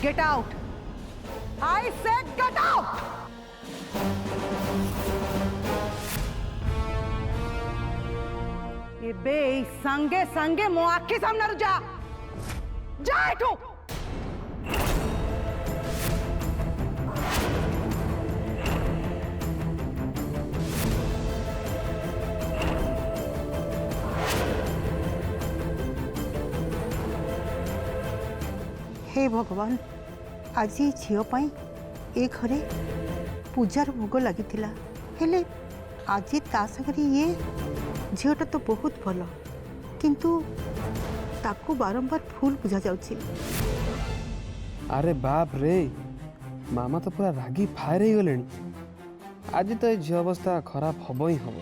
Get out. I said get out. एबे संगे संगे मो आखि सामने जा जा एठू। हे भगवान, आज झील ए घरे पूजार भोग लगी हेले आज ता संगे ये झीलटा तो बहुत भल किंतु ताकू बारंबार फूल पूजा जाउछि। अरे बाप रे, मामा तो पूरा रागी फायर हो गले। आज तो ये अवस्था खराब हम ही हम।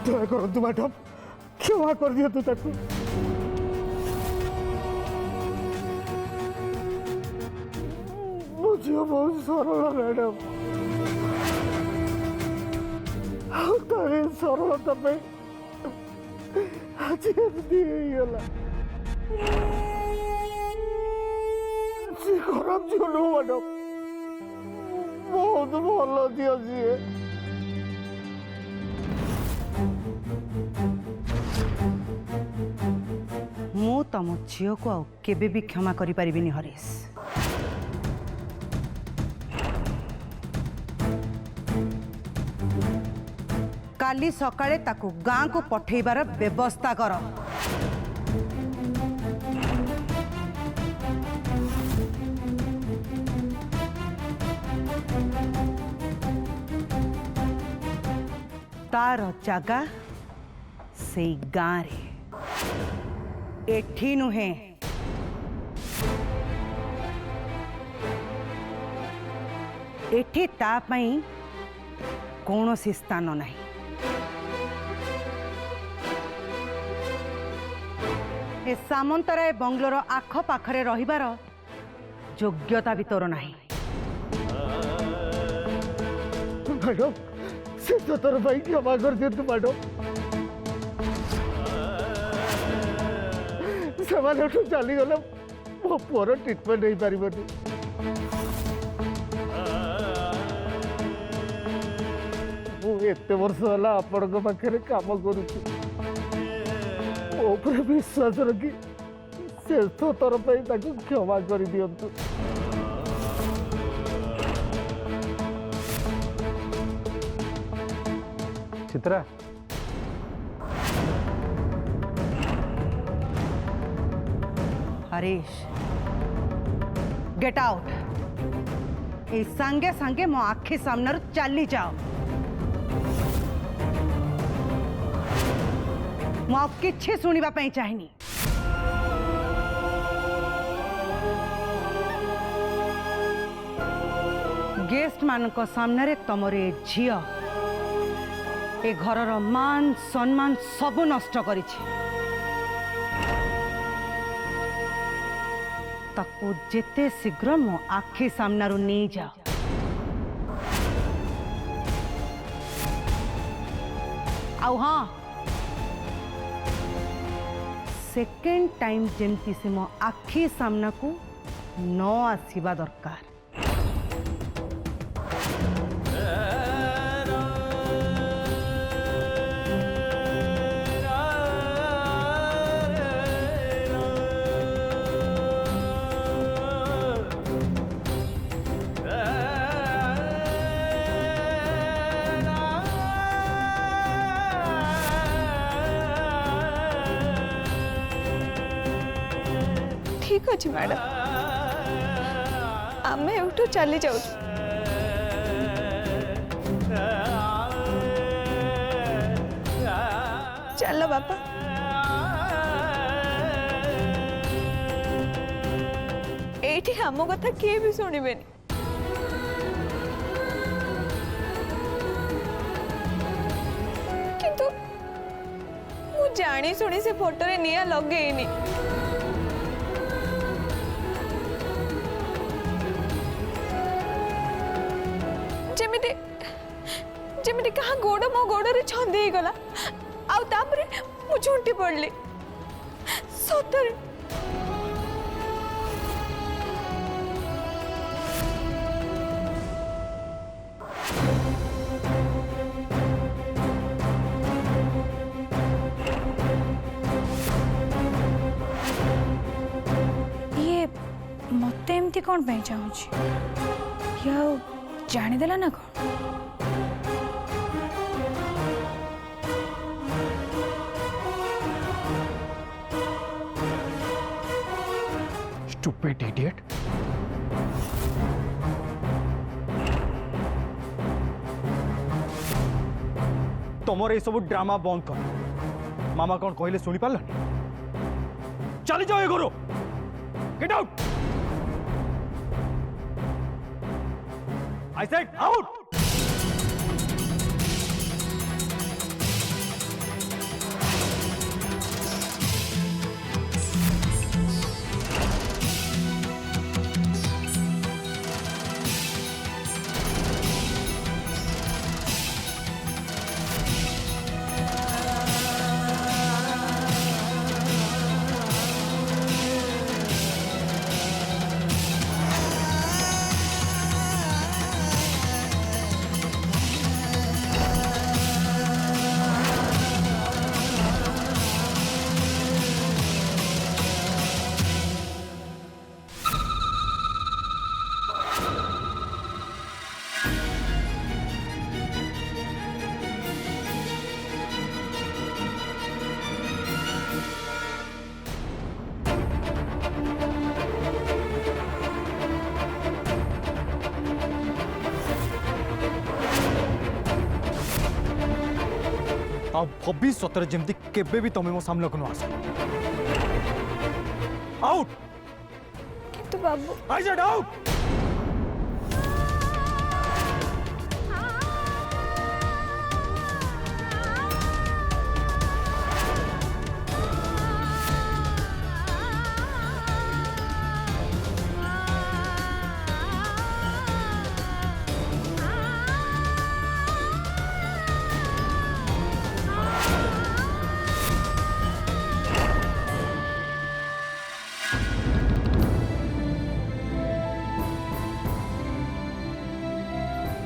दया करतु मैडम, क्षमा कर दियतु ताकू। मुझे बहुत सरल मैडम, तारे सरलता पे आज एमती गला। खराब झील नुह मैडम, बहुत भल झील सी। मु तम झील को आउ केबे भी क्षमा करि परिबिनी हरीश। काली सकाळे ताकू गाँ को पठेबार व्यवस्था कर। तार जगह से गाँ रे, एठी नुहे। एठी ता पई कौनसी स्थान नहीं। ए सामंतराय बंगलोर आख पाखरे रहिबार योग्यता भी तोर नहीं। मैडम से तर भाई क्षमा कर दियतु मैडम। से चली गले मो पुअर ट्रिटमेंट हो पारबनी। मुझे वर्ष है आपण पाखे काम करुच्ची, विश्वास रखी शेष थर क्षमा कर दियंतु। Chitra, Harish get out. ए संगे संगे मो आखि सामने चली जाओ। मु किछि सुनिबा पई चाहिनी। गेस्ट मानक सामने तमरे झियो ए घरर मान सम्मान सबु नष्ट करिछि। ताकू जेते शीघ्र मो आखि सामनारू नहीं जाओ। आउ हाँ, सेकेंड टाइम जेमती से मो आखि सामना को न आसीबा दरकार। ठीक अच्छे मैडम, आम एठू चली जाऊ। चलो बापा। एठी हम कथा किए भी शुणिबेनी। किंतु मु जानी शुणी से फोटो रे निया लगेनी। जमिति कहा गोड़ मो गोड़ रे छंदी गला आउ तापरे मु झुंटी पड़ली। ସତରେ ये मत एमती कौन पे चाहूँ जानीदेला ना कौन Stupid idiot. तुमर ये सब ड्रामा बंद कर। मामा कौन कहले सुनी पारल? चली जाओ ये घरो। Get out. I said out. आ भविष्य जमती केबे भी तुम्हें मो सामने को आस आउट किंतु बाबू आई सेड आउट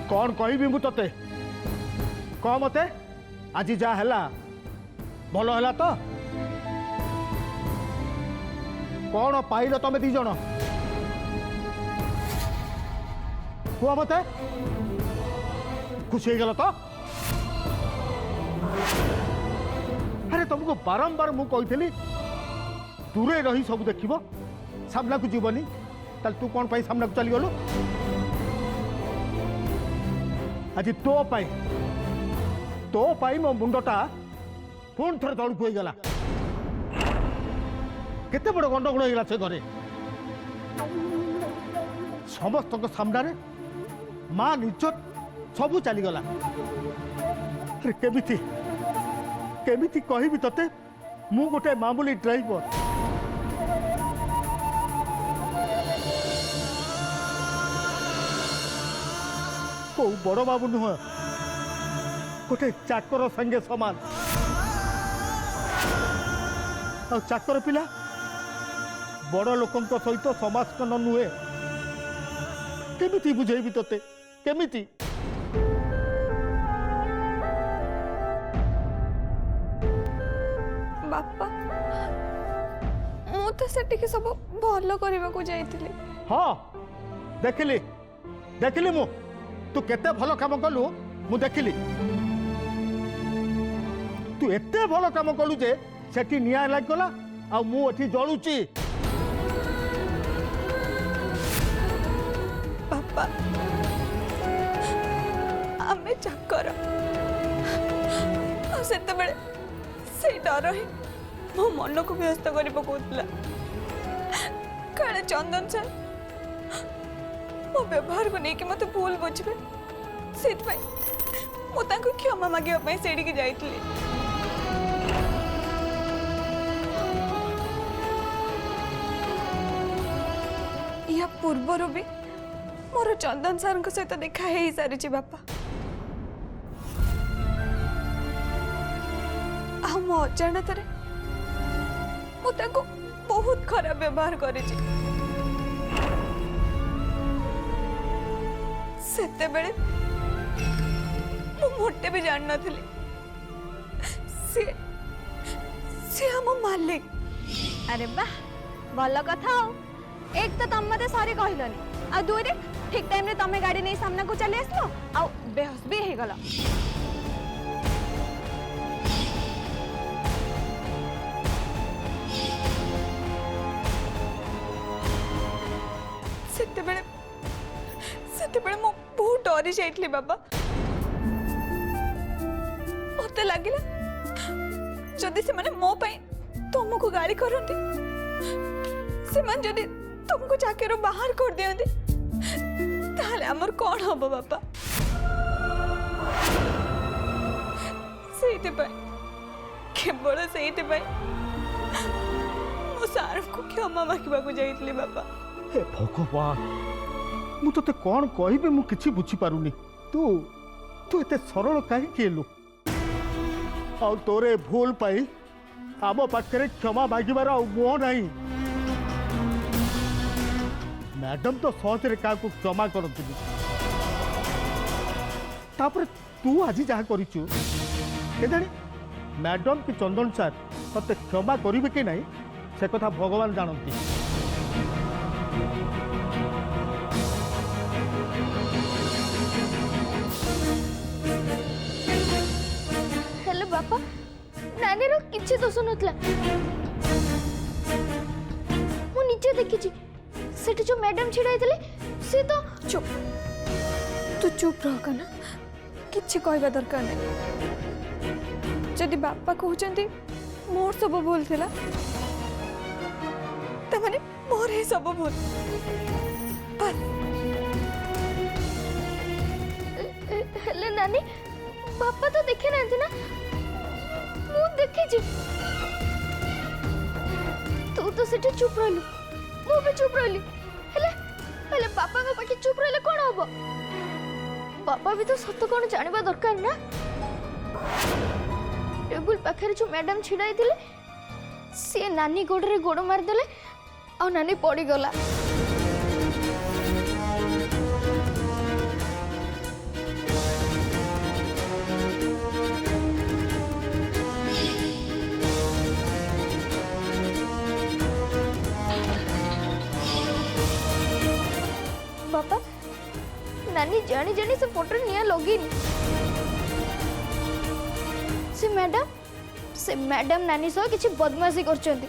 कौन कहबी मु तते कह मते आज जा हैला भल हैला तो कौन पाइल तमे दी जण कुआ मते खुश हो गल तो अरे तुमको बारंबार मु कही दूरे रही सब देखिबो सामना को जीवनी तल तू कौन पाई सामना को चली गलु आज तो पाई मो मुंडटा पुणी थर तौक हो गला केते बड़ गंडगोल हो गला से घरे समस्त सामने मां इज्जत सबू चलीगला अरे केमिति केमिति कहबी तते मु गोटे मामूली ड्राइवर को बड़ बाबू नुह गोटे चाकर संगे समान आ चाकर पिला बड़ लोक सहित समाज कन नुहे केमिति बुझेबी तते केमिति बापा मु तो सेठी सब भल करने को जाइतिली हाँ देखिली देखिली मु तू केते भल काम कलु मु देखिली तू एते भल काम कलु जे सेठी निया लाग गला आ मु एठी जळुची बापा आमे चाकर से बेले से डर ही मो मन को व्यस्त कर पकाउतला काले चंदन सर मो व्यवहार को लेकिन मत भूल बुझे से क्षमा मांगे सेठी जाइली या पूर्वर भी मोर चंदन सर सहित देखा है सारी बापा आ मो अजाणत खराब व्यवहार करेछि सेते बेले मु मोटे भी जान नथिली से हम मालिक। अरे वाह भल कथा हो। एक तो तुम मते सॉरी कहलनी आ दुई रे ठीक टाइम रे तमे गाड़ी नहीं सामना को चली आसलो आ बेहोश भी हे गला। सेते बेले मु बहुत डरी जाइतली बाबा। मते लागिला जदि से माने मो पई तुमको गाड़ी करंती से मान जदि तुमको चाकरी बाहर कर दियंती ताले हमर कोन हबो बाबा। सेते पई केवल सेते पई मो सार को क्षमा मांगबा को जाइतली बाबा। हे भगवान मु तते कौन कहबे मु किछि बुझी पारुनी। तू तू एते सरल काहे केलु आ तोरे भूल पाई आम पाखे क्षमा मागिबार मुह नहीं। मैडम तो सहजरे क्या क्षमा करती तू आज जहाँ करिचु केजाणी मैडम कि चंदन सार ते क्षमा करेंगे कि नहीं से कथा भगवान जानती। हेलो बापा नानी रो किछि दोष नथला मु नीचे देखिछि सेठी जो मैडम छिड़ाइतले से तो चुप तू चुप रह कना किछि कहबा दरकार नहीं। जदि बापा कहउचंती मोर सब भूल थिला त माने मोर ही सब भूल पर हेले नानी बापा तो देखे नांती ना मु देखिछि तू तो सेठी चुप रहलु मु भी चुप रहली हेले बापा को पाके चुप रहले कोन होबो बापा भी तो सत्य कोन जानिबा दरकार ना। टेबल पाखे जो मैडम छिड़ाई थिले से नानी गोड़े गोड़ मार देले आ नानी पड़ी गला। बापा नानी जानी जानी से फोटो निया लगी से मैडम नानी सह किछि बदमाशी करछंती।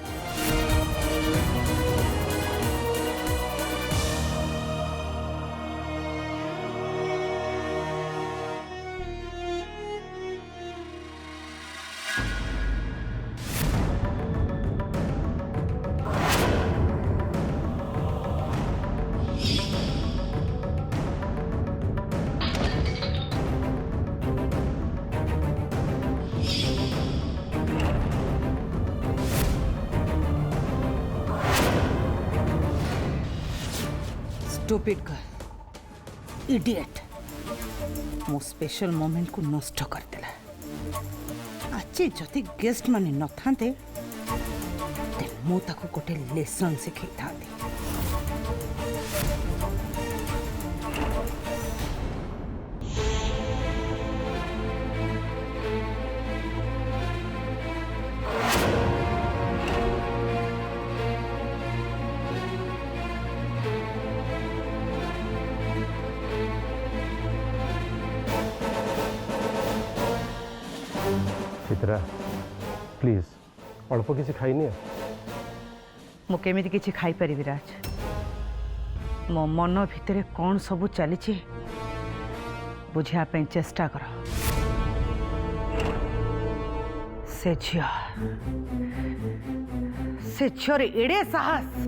स्टूपिड गर्ल इडियट मो स्पेशल मोमेंट को नष्ट कर देला। आज जदि गेस्ट माने न थांते ते मो ताको गोटे लेसन सिखै थांती। चित्रा प्लीज अल्प किसी खाइनी मु केमिति किछि खाई परिबि राज मो मन भितरे कौन सब चली बुझा चेष्टा कर। से झियर एड़े साहस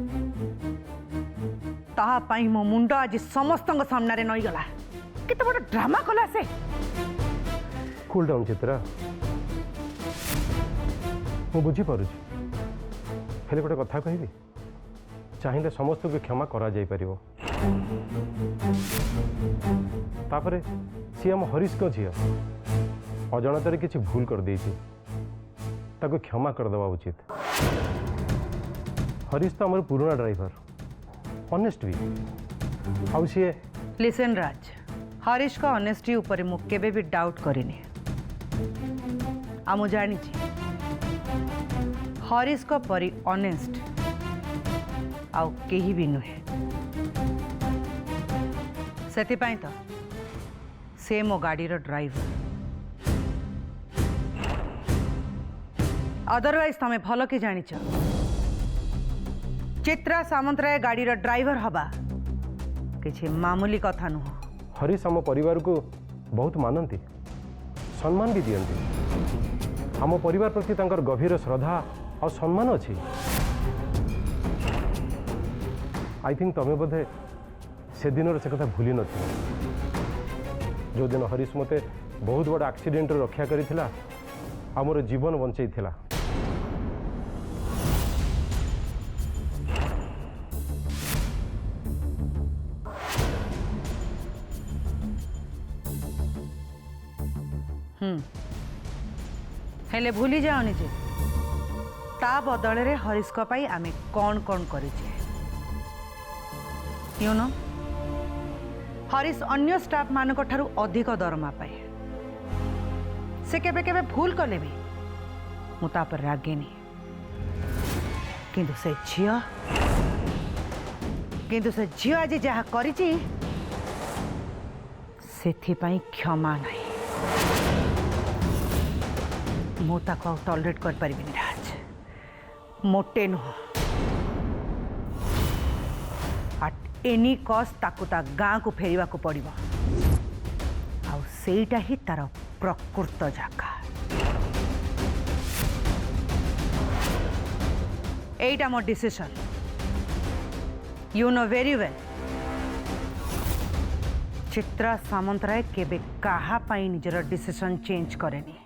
ताहा पाई मो मुंड आज समस्त सामने नई गला केते बड़ ड्रामा कला से। कूल डाउन चित्रा मु बुझी पारुछि हेले गोटे कथा कहबी चाहिए समस्त को क्षमा करा जाई परिबो तापरे सी आम हरीश को झियो अजाणतार किसी भूल कर देछि ताको क्षमा कर देवा उचित। हरीश तो आम पुराना ड्राइवर ऑनेस्ट भी आउ सी लिसन राज, हरीश का ऑनेस्टी ऊपर मु केबे भी डाउट करिनी। आ मु जानी हरीश को परी ऑनेस्ट आउ केही भी नुहे। सेतिपाई तो से मो गाड़ी रो ड्राइवर। अदरवाइज तमें भल कि जानिच चित्रा सामंतराय गाड़ी रो ड्राइवर हवा किछि मामूली कथा नुह। हरीश आम परिवार को बहुत मानती सम्मान भी दियंती आम परिवार प्रति तांकर गभीर श्रद्धा और सम्मान अच्छी। आई थिंक तमें बोधे से दिन से कथा भूली न जो दिन हरीश मते बहुत बड़ा एक्सीडेंट रक्षा करिथिला आमर जीवन बंचई थिला। हेले भूली जाओनी जे ता बदल रे हरीश को पाई आमे कौन कौन करिछे। यू नो हरीश अन्य स्टाफ मानक ठारू अधिक दरमा पाए। से केबे केबे भूल कले भी मु ता पर रागेनी किंतु से झियो आज जहा करिछि सेथि पाई क्षमा नहीं। मु ताको टॉलरेट कर परिबिनी राज मोटे नुह। एट एनी कॉस्ट ताको ता गाँ को फेरिबा को पड़िबो आउ सेटा ही तार प्रकृत जगह। एटा मोर decision you know very well. Chitra Samantaray केबे काहा पाई निजर डिसीजन चेंज करेनी।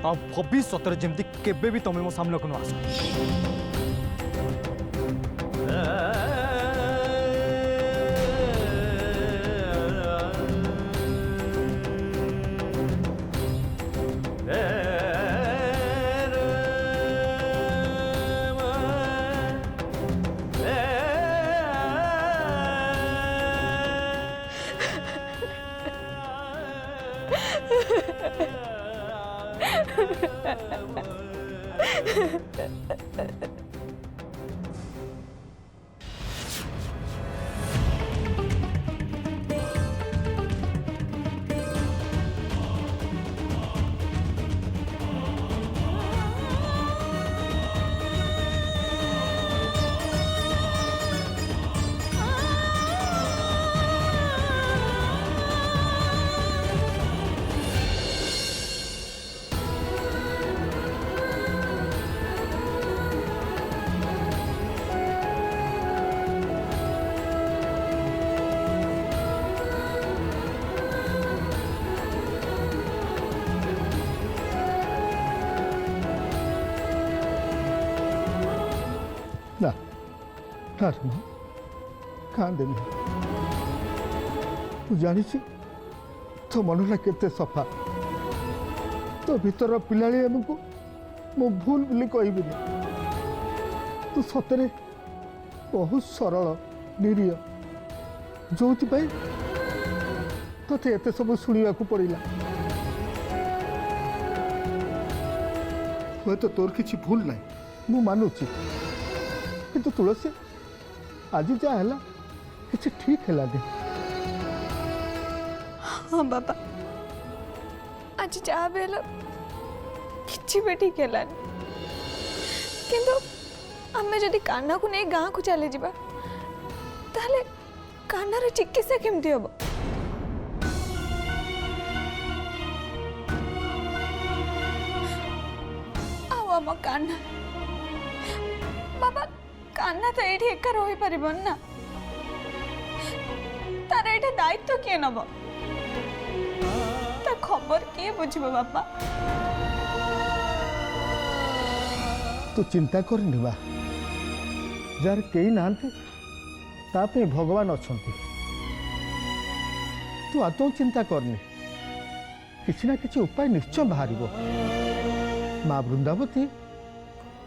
आ भविष्य जमती केबे भी तुम्हें मो सामने को आस। ना ना रमा कांदेनी तू जानी तो मनटा केते सफा तो भीतर पिलाड़ी आमको मो भूल बोली कहबिनी। तू सतरे बहुत सरल निरीह जो ते एत सब शुणा पड़ा हे तो तोर किसी भूल ना मु मानुची किंतु तुलसी आज जहाँ है किसी ठीक है नहीं। हाँ बाबा आज जहाँ भी है किसी भी ठीक है किंतु आमे जदि कान्हा को नहीं गाँ को चली जावा ताहले कान्हार चिकित्सा केमती हम आम कान्हा बाबा कान्हा तो ये एका रही पार ना तार ये दायित्व किए नब ता खबर किए बुझब बापा तू चिंता करनी बा जार कई ना तापे भगवान अच्छा तू आदौ चिंता करनी किसी ना किसी उपाय निश्चय बाहर माँ वृंदावती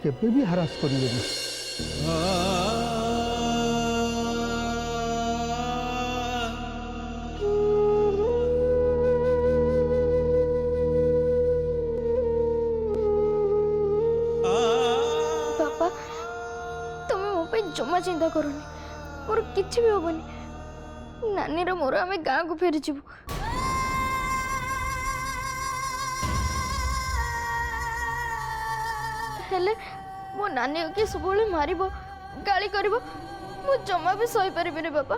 केबे भी हरास करेंगे बापा तुम मो पे जमा चिंता करनी मोर किछि भी होबनी नानी रो मोर आमे गाँ को फेरी जीवु हेले मो नानी के सब मारिबो गाली करिबो मो जमा भी सही परिबे रे बापा